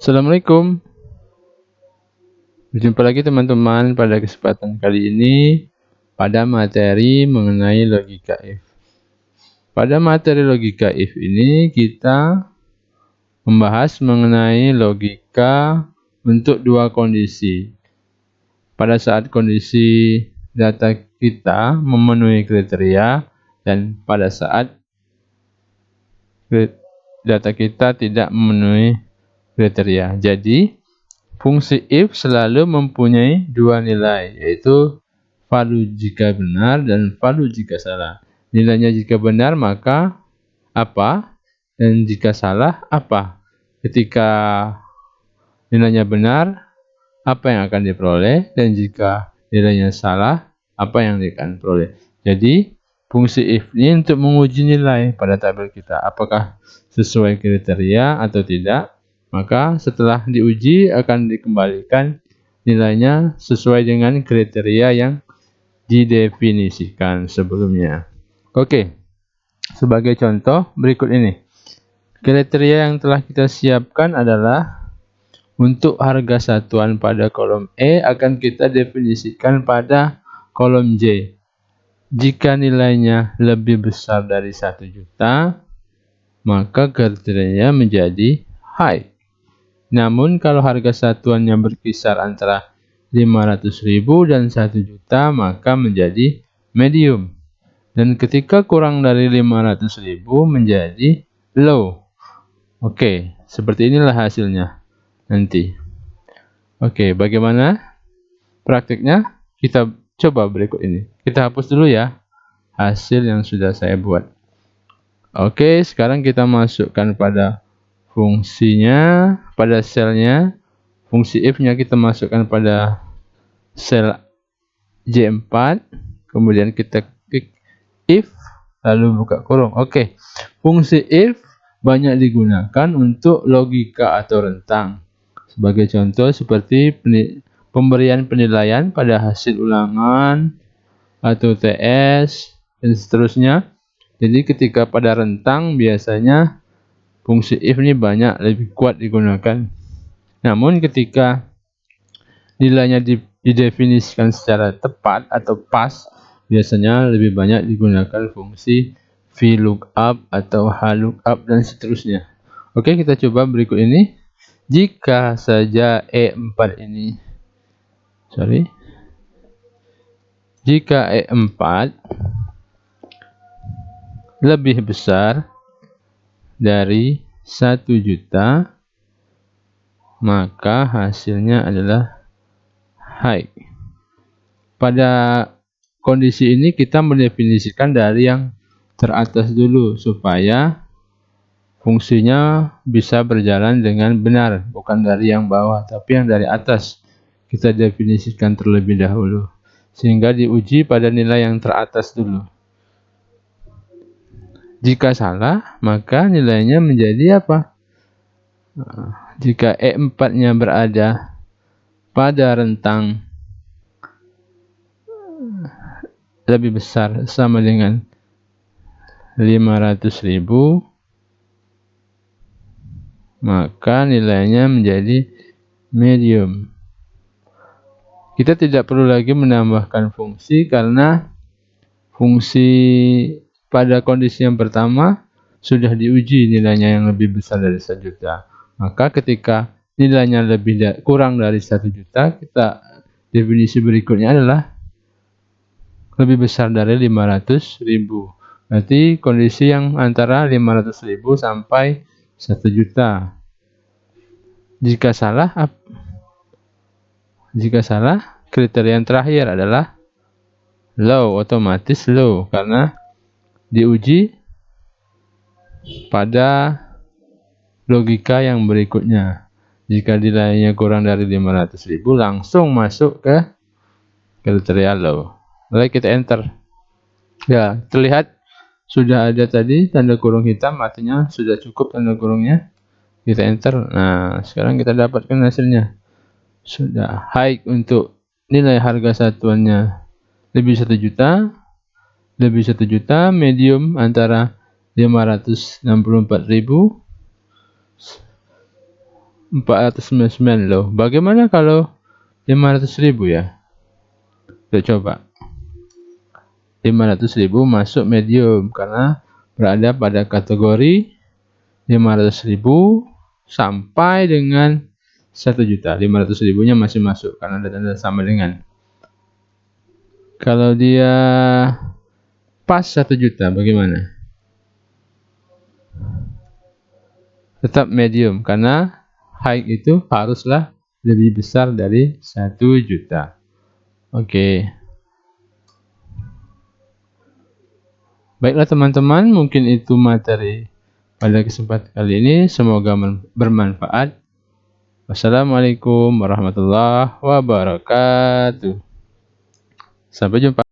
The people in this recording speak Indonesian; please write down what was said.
Assalamualaikum. Berjumpa lagi teman-teman pada kesempatan kali ini pada materi mengenai logika if. Pada materi logika if ini kita membahas mengenai logika untuk dua kondisi. Pada saat kondisi data kita memenuhi kriteria dan pada saat data kita tidak memenuhi kriteria. Jadi fungsi if selalu mempunyai dua nilai, yaitu value jika benar dan value jika salah. Nilainya jika benar maka apa, dan jika salah apa. Ketika nilainya benar, apa yang akan diperoleh, dan jika nilainya salah, apa yang akan diperoleh. Jadi fungsi if ini untuk menguji nilai pada tabel kita, apakah sesuai kriteria atau tidak. Maka setelah diuji akan dikembalikan nilainya sesuai dengan kriteria yang didefinisikan sebelumnya. Oke, sebagai contoh berikut ini. Kriteria yang telah kita siapkan adalah untuk harga satuan pada kolom E akan kita definisikan pada kolom J. Jika nilainya lebih besar dari 1 juta, maka kriterianya menjadi high. Namun kalau harga satuannya berkisar antara 500.000 dan 1 juta maka menjadi medium. Dan ketika kurang dari 500.000 menjadi low. Oke, seperti inilah hasilnya nanti. Oke, bagaimana praktiknya? Kita coba berikut ini. Kita hapus dulu ya hasil yang sudah saya buat. Oke, sekarang kita masukkan pada fungsinya, pada selnya. Fungsi if-nya kita masukkan pada sel J4, kemudian kita klik if, lalu buka kurung. Oke, fungsi if banyak digunakan untuk logika atau rentang. Sebagai contoh seperti pemberian penilaian pada hasil ulangan atau TS dan seterusnya. Jadi ketika pada rentang biasanya fungsi if ini banyak lebih kuat digunakan. Namun ketika nilainya didefinisikan secara tepat atau pas, biasanya lebih banyak digunakan fungsi VLOOKUP atau HLOOKUP dan seterusnya. Oke, kita coba berikut ini. Jika saja E4 ini, jika E4 lebih besar dari 1 juta, maka hasilnya adalah high. Pada kondisi ini kita mendefinisikan dari yang teratas dulu supaya fungsinya bisa berjalan dengan benar, bukan dari yang bawah tapi yang dari atas kita definisikan terlebih dahulu sehingga diuji pada nilai yang teratas dulu. Jika salah maka nilainya menjadi apa? Jika E4-nya berada pada rentang lebih besar sama dengan 500.000, maka nilainya menjadi medium. Kita tidak perlu lagi menambahkan fungsi karena fungsi pada kondisi yang pertama sudah diuji nilainya yang lebih besar dari 1 juta. Maka ketika nilainya kurang dari 1 juta, kita definisi berikutnya adalah lebih besar dari 500.000. Berarti kondisi yang antara 500.000 sampai 1 juta. Jika salah, kriteria yang terakhir adalah low, otomatis low karena diuji pada logika yang berikutnya. Jika nilainya kurang dari 500.000 langsung masuk ke kriteria low. Lalu kita enter. Ya, terlihat sudah ada tadi tanda kurung hitam, artinya sudah cukup tanda kurungnya. Kita enter. Nah, sekarang kita dapatkan hasilnya. Sudah high untuk nilai harga satuannya lebih 1 juta, medium antara 564.000, 499 loh. Bagaimana kalau 500.000 ya? Kita coba. 500.000 masuk medium karena berada pada kategori 500.000 sampai dengan 1 juta. 500.000-nya masih masuk karena ada tanda sama dengan. Kalau dia pas 1 juta bagaimana? Tetap medium karena high itu haruslah lebih besar dari 1 juta. Oke. Baiklah teman-teman, mungkin itu materi pada kesempatan kali ini. Semoga bermanfaat. Wassalamualaikum warahmatullahi wabarakatuh. Sampai jumpa.